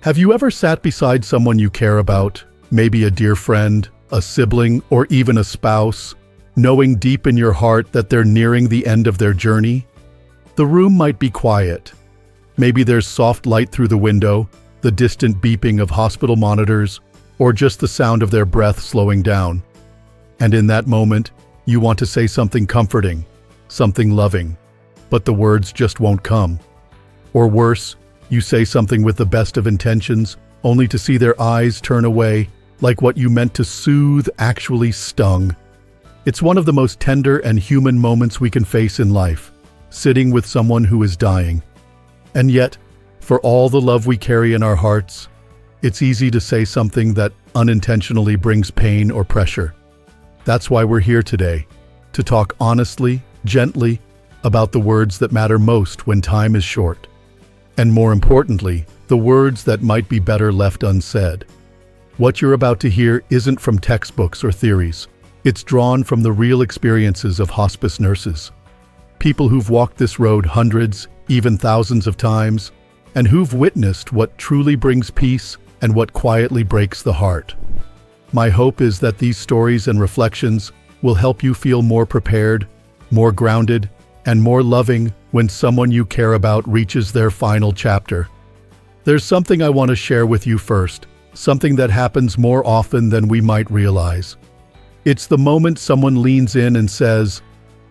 Have you ever sat beside someone you care about, maybe a dear friend, a sibling, or even a spouse, knowing deep in your heart that they're nearing the end of their journey? The room might be quiet. Maybe there's soft light through the window, the distant beeping of hospital monitors, or just the sound of their breath slowing down. And in that moment, you want to say something comforting, something loving, but the words just won't come. Or worse, you say something with the best of intentions, only to see their eyes turn away, like what you meant to soothe actually stung. It's one of the most tender and human moments we can face in life, sitting with someone who is dying. And yet, for all the love we carry in our hearts, it's easy to say something that unintentionally brings pain or pressure. That's why we're here today, to talk honestly, gently, about the words that matter most when time is short. And more importantly, the words that might be better left unsaid. What you're about to hear isn't from textbooks or theories. It's drawn from the real experiences of hospice nurses. People who've walked this road hundreds, even thousands of times, and who've witnessed what truly brings peace and what quietly breaks the heart. My hope is that these stories and reflections will help you feel more prepared, more grounded, and more loving when someone you care about reaches their final chapter. There's something I want to share with you first, something that happens more often than we might realize. It's the moment someone leans in and says,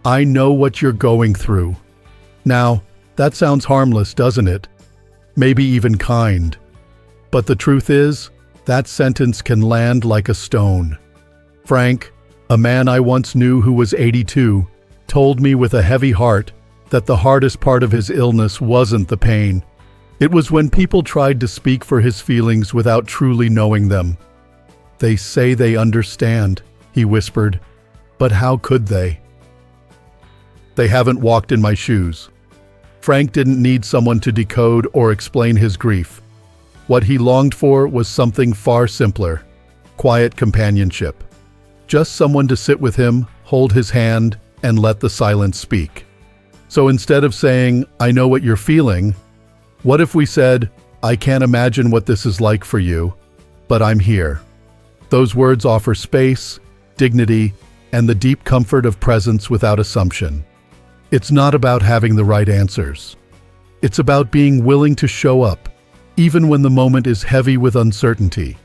"I know what you're going through." Now, that sounds harmless, doesn't it? Maybe even kind. But the truth is, that sentence can land like a stone. Frank, a man I once knew who was 82, told me with a heavy heart that the hardest part of his illness wasn't the pain. It was when people tried to speak for his feelings without truly knowing them. "They say they understand," he whispered, "but how could they? They haven't walked in my shoes." Frank didn't need someone to decode or explain his grief. What he longed for was something far simpler: quiet companionship. Just someone to sit with him, hold his hand, and let the silence speak. So instead of saying, "I know what you're feeling," what if we said, "I can't imagine what this is like for you, but I'm here." Those words offer space, dignity, and the deep comfort of presence without assumption. It's not about having the right answers. It's about being willing to show up, even when the moment is heavy with uncertainty.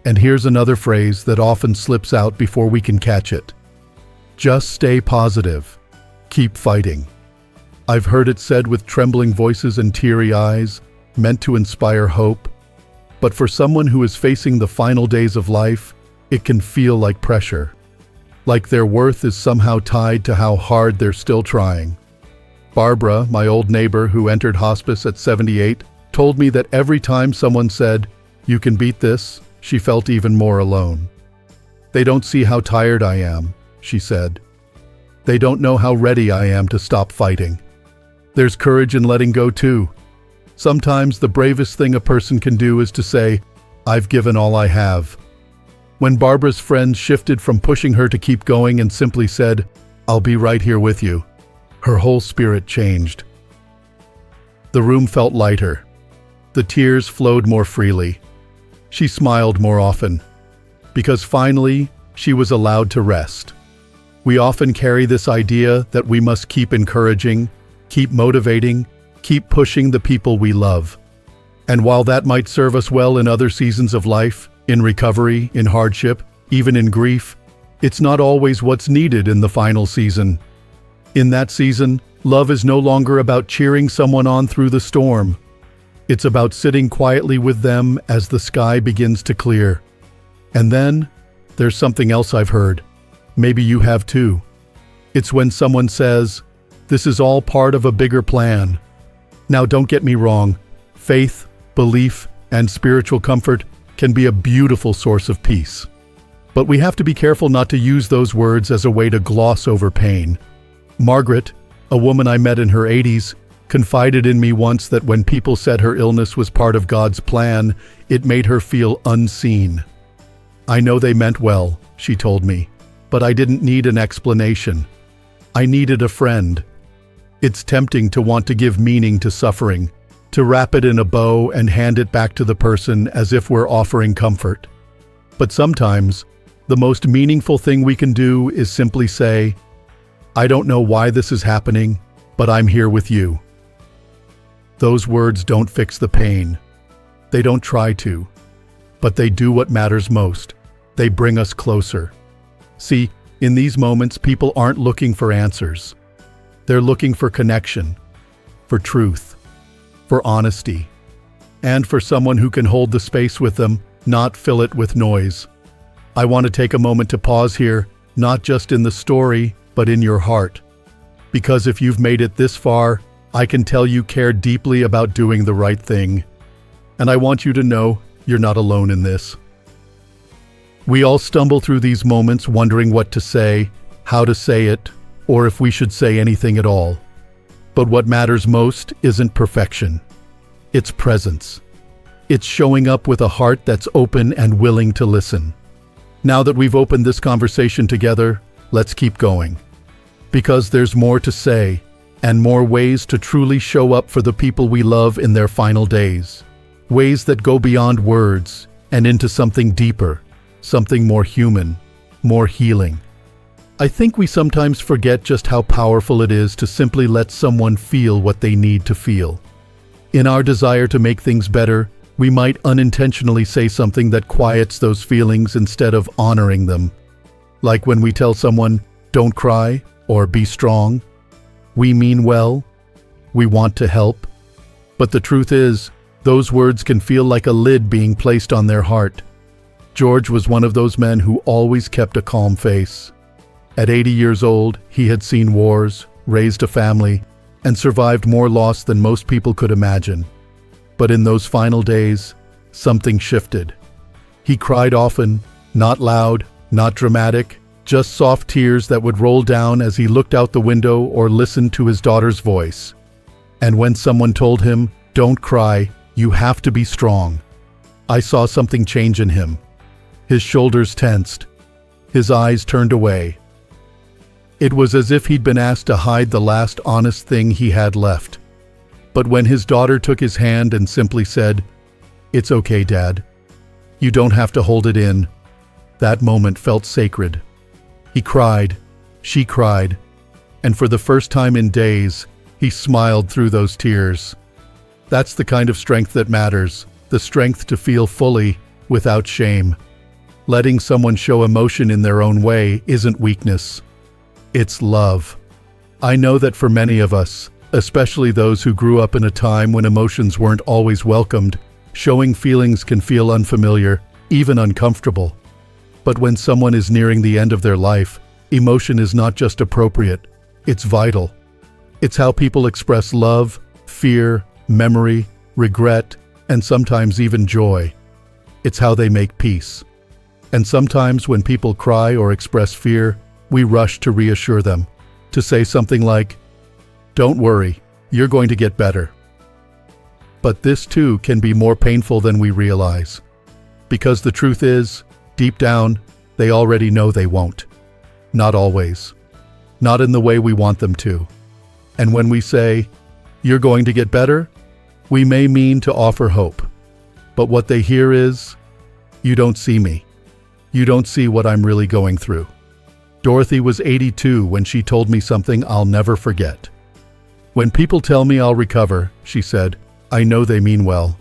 And here's another phrase that often slips out before we can catch it. Just stay positive. Keep fighting. I've heard it said with trembling voices and teary eyes, meant to inspire hope. But for someone who is facing the final days of life, it can feel like pressure. Like their worth is somehow tied to how hard they're still trying. Barbara, my old neighbor who entered hospice at 78, told me that every time someone said, "You can beat this," she felt even more alone. "They don't see how tired I am," she said. "They don't know how ready I am to stop fighting." There's courage in letting go too. Sometimes the bravest thing a person can do is to say, "I've given all I have." When Barbara's friends shifted from pushing her to keep going and simply said, "I'll be right here with you," her whole spirit changed. The room felt lighter. The tears flowed more freely. She smiled more often, because finally she was allowed to rest. We often carry this idea that we must keep encouraging, keep motivating, keep pushing the people we love. And while that might serve us well in other seasons of life, in recovery, in hardship, even in grief, it's not always what's needed in the final season. In that season, love is no longer about cheering someone on through the storm. It's about sitting quietly with them as the sky begins to clear. And then, there's something else I've heard. Maybe you have too. It's when someone says, "This is all part of a bigger plan." Now, don't get me wrong. Faith, belief, and spiritual comfort can be a beautiful source of peace. But we have to be careful not to use those words as a way to gloss over pain. Margaret, a woman I met in her 80s, confided in me once that when people said her illness was part of God's plan, it made her feel unseen. "I know they meant well," she told me, "but I didn't need an explanation. I needed a friend." It's tempting to want to give meaning to suffering, to wrap it in a bow and hand it back to the person as if we're offering comfort. But sometimes, the most meaningful thing we can do is simply say, "I don't know why this is happening, but I'm here with you." Those words don't fix the pain. They don't try to. But they do what matters most. They bring us closer. See, in these moments, people aren't looking for answers. They're looking for connection, for truth, for honesty, and for someone who can hold the space with them, not fill it with noise. I want to take a moment to pause here, not just in the story, but in your heart. Because if you've made it this far, I can tell you care deeply about doing the right thing. And I want you to know you're not alone in this. We all stumble through these moments wondering what to say, how to say it, or if we should say anything at all. But what matters most isn't perfection. It's presence. It's showing up with a heart that's open and willing to listen. Now that we've opened this conversation together, let's keep going. Because there's more to say, and more ways to truly show up for the people we love in their final days. Ways that go beyond words and into something deeper, something more human, more healing. I think we sometimes forget just how powerful it is to simply let someone feel what they need to feel. In our desire to make things better, we might unintentionally say something that quiets those feelings instead of honoring them. Like when we tell someone, "Don't cry," or "Be strong." We mean well. We want to help. But the truth is, those words can feel like a lid being placed on their heart. George was one of those men who always kept a calm face. At 80 years old, he had seen wars, raised a family, and survived more loss than most people could imagine. But in those final days, something shifted. He cried often, not loud, not dramatic, just soft tears that would roll down as he looked out the window or listened to his daughter's voice. And when someone told him, "Don't cry, you have to be strong," I saw something change in him. His shoulders tensed. His eyes turned away. It was as if he'd been asked to hide the last honest thing he had left. But when his daughter took his hand and simply said, "It's okay, Dad. You don't have to hold it in," that moment felt sacred. He cried, she cried, and for the first time in days, he smiled through those tears. That's the kind of strength that matters, the strength to feel fully, without shame. Letting someone show emotion in their own way isn't weakness. It's love. I know that for many of us, especially those who grew up in a time when emotions weren't always welcomed, showing feelings can feel unfamiliar, even uncomfortable. But when someone is nearing the end of their life, emotion is not just appropriate, it's vital. It's how people express love, fear, memory, regret, and sometimes even joy. It's how they make peace. And sometimes when people cry or express fear, we rush to reassure them, to say something like, "Don't worry, you're going to get better." But this too can be more painful than we realize. Because the truth is, deep down, they already know they won't. Not always. Not in the way we want them to. And when we say, "You're going to get better," we may mean to offer hope. But what they hear is, "You don't see me. You don't see what I'm really going through." Dorothy was 82 when she told me something I'll never forget. "When people tell me I'll recover," she said, "I know they mean well.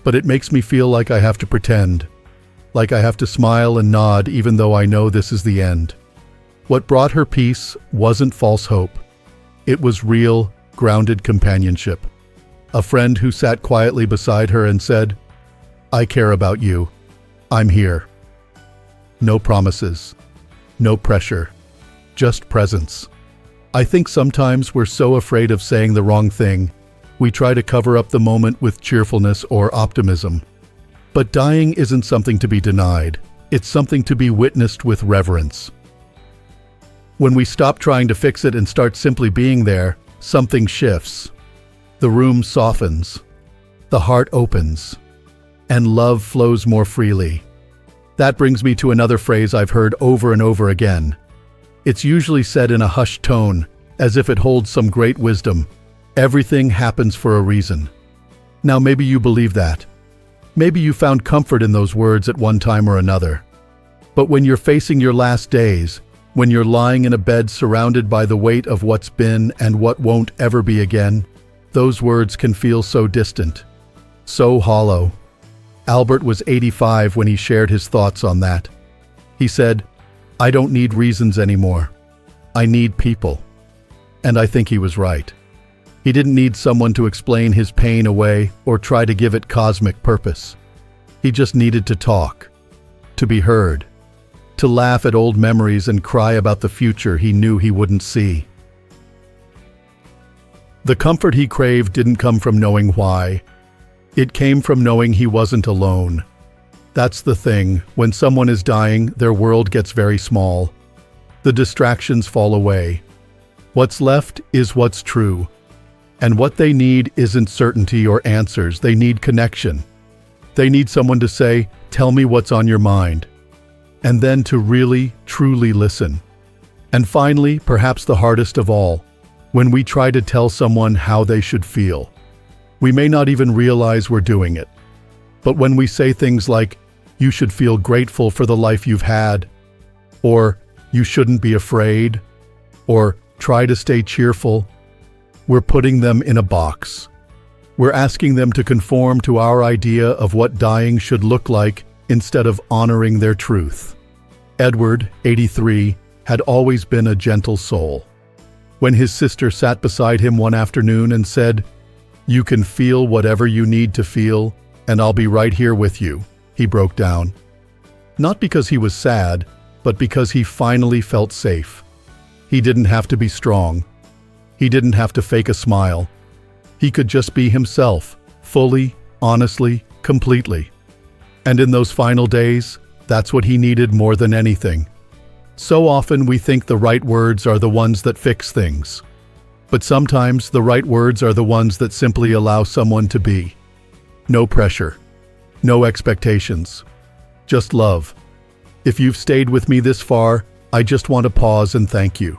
But it makes me feel like I have to pretend. Like I have to smile and nod even though I know this is the end." What brought her peace wasn't false hope. It was real, grounded companionship. A friend who sat quietly beside her and said, "I care about you. I'm here." No promises. No pressure. Just presence. I think sometimes we're so afraid of saying the wrong thing, we try to cover up the moment with cheerfulness or optimism. But dying isn't something to be denied. It's something to be witnessed with reverence. When we stop trying to fix it and start simply being there, something shifts. The room softens. The heart opens. And love flows more freely. That brings me to another phrase I've heard over and over again. It's usually said in a hushed tone, as if it holds some great wisdom. Everything happens for a reason. Now maybe you believe that. Maybe you found comfort in those words at one time or another. But when you're facing your last days, when you're lying in a bed surrounded by the weight of what's been and what won't ever be again, those words can feel so distant, so hollow. Albert was 85 when he shared his thoughts on that. He said, "I don't need reasons anymore. I need people." And I think he was right. He didn't need someone to explain his pain away or try to give it cosmic purpose. He just needed to talk, to be heard, to laugh at old memories and cry about the future he knew he wouldn't see. The comfort he craved didn't come from knowing why. It came from knowing he wasn't alone. That's the thing. When someone is dying, their world gets very small. The distractions fall away. What's left is what's true. And what they need isn't certainty or answers. They need connection. They need someone to say, "Tell me what's on your mind." And then to really, truly listen. And finally, perhaps the hardest of all, when we try to tell someone how they should feel. We may not even realize we're doing it. But when we say things like, "You should feel grateful for the life you've had," or "You shouldn't be afraid," or "Try to stay cheerful," we're putting them in a box. We're asking them to conform to our idea of what dying should look like instead of honoring their truth. Edward, 83, had always been a gentle soul. When his sister sat beside him one afternoon and said, "You can feel whatever you need to feel, and I'll be right here with you," he broke down. Not because he was sad, but because he finally felt safe. He didn't have to be strong. He didn't have to fake a smile. He could just be himself, fully, honestly, completely. And in those final days, that's what he needed more than anything. So often we think the right words are the ones that fix things. But sometimes the right words are the ones that simply allow someone to be. No pressure. No expectations. Just love. If you've stayed with me this far, I just want to pause and thank you.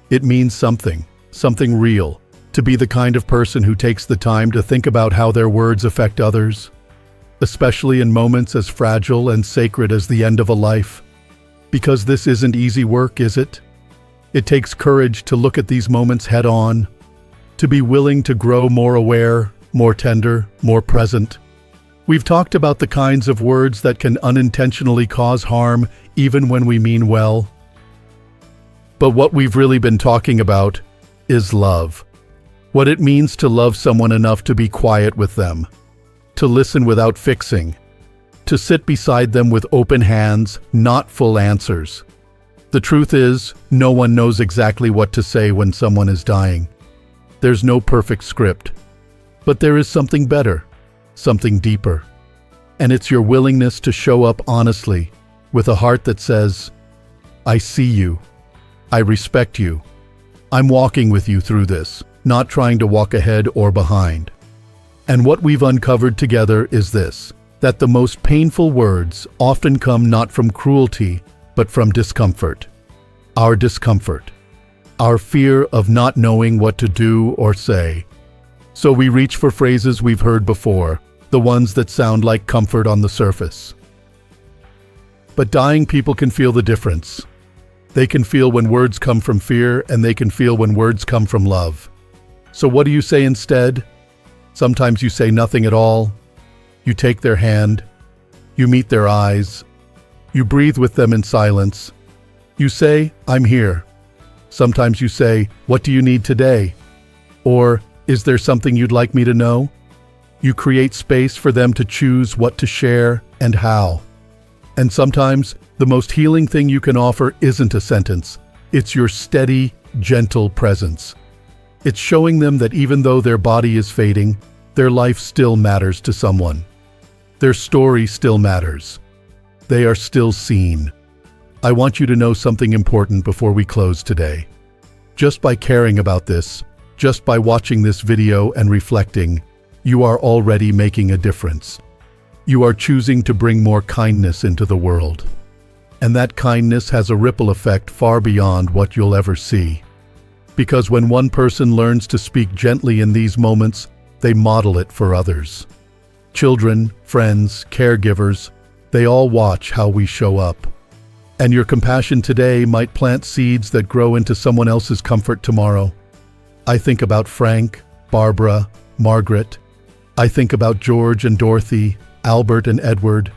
It means something real, to be the kind of person who takes the time to think about how their words affect others, especially in moments as fragile and sacred as the end of a life. Because this isn't easy work, is it? It takes courage to look at these moments head on, to be willing to grow more aware, more tender, more present. We've talked about the kinds of words that can unintentionally cause harm, even when we mean well. But what we've really been talking about is love. What it means to love someone enough to be quiet with them, to listen without fixing, to sit beside them with open hands, not full answers. The truth is, no one knows exactly what to say when someone is dying. There's no perfect script. But there is something better, something deeper. And it's your willingness to show up honestly, with a heart that says, "I see you. I respect you. I'm walking with you through this, not trying to walk ahead or behind." And what we've uncovered together is this, that the most painful words often come not from cruelty, but from discomfort. Our discomfort. Our fear of not knowing what to do or say. So we reach for phrases we've heard before, the ones that sound like comfort on the surface. But dying people can feel the difference. They can feel when words come from fear, and they can feel when words come from love. So what do you say instead? Sometimes you say nothing at all. You take their hand. You meet their eyes. You breathe with them in silence. You say, "I'm here." Sometimes you say, "What do you need today?" Or, "Is there something you'd like me to know?" You create space for them to choose what to share and how. And sometimes, the most healing thing you can offer isn't a sentence. It's your steady, gentle presence. It's showing them that even though their body is fading, their life still matters to someone. Their story still matters. They are still seen. I want you to know something important before we close today. Just by caring about this, just by watching this video and reflecting, you are already making a difference. You are choosing to bring more kindness into the world. And that kindness has a ripple effect far beyond what you'll ever see. Because when one person learns to speak gently in these moments, they model it for others. Children, friends, caregivers, they all watch how we show up. And your compassion today might plant seeds that grow into someone else's comfort tomorrow. I think about Frank, Barbara, Margaret. I think about George and Dorothy, Albert and Edward.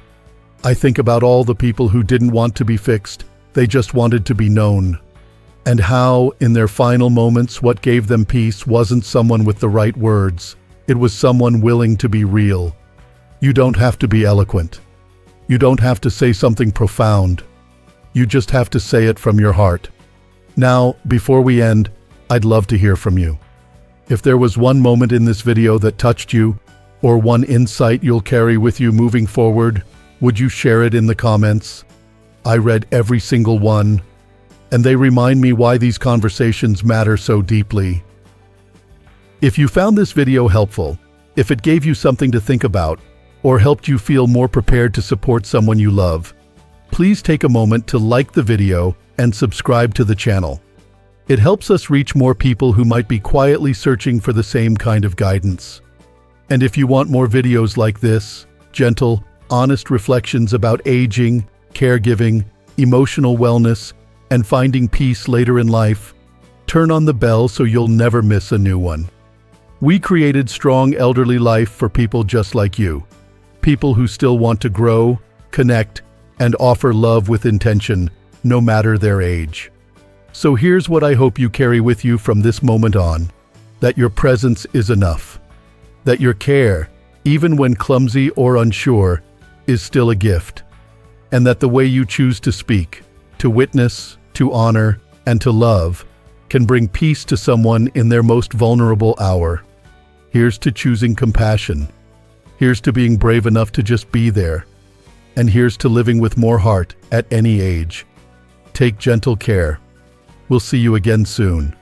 I think about all the people who didn't want to be fixed, they just wanted to be known. And how, in their final moments, what gave them peace wasn't someone with the right words. It was someone willing to be real. You don't have to be eloquent. You don't have to say something profound. You just have to say it from your heart. Now, before we end, I'd love to hear from you. If there was one moment in this video that touched you, or one insight you'll carry with you moving forward, would you share it in the comments? I read every single one, and they remind me why these conversations matter so deeply. If you found this video helpful, if it gave you something to think about, or helped you feel more prepared to support someone you love, please take a moment to like the video and subscribe to the channel. It helps us reach more people who might be quietly searching for the same kind of guidance. And if you want more videos like this, gentle, honest reflections about aging, caregiving, emotional wellness, and finding peace later in life, turn on the bell so you'll never miss a new one. We created Strong Elderly Life for people just like you, people who still want to grow, connect, and offer love with intention, no matter their age. So here's what I hope you carry with you from this moment on: that your presence is enough, that your care, even when clumsy or unsure, is still a gift, and that the way you choose to speak, to witness, to honor, and to love can bring peace to someone in their most vulnerable hour. Here's to choosing compassion. Here's to being brave enough to just be there. And here's to living with more heart at any age. Take gentle care. We'll see you again soon.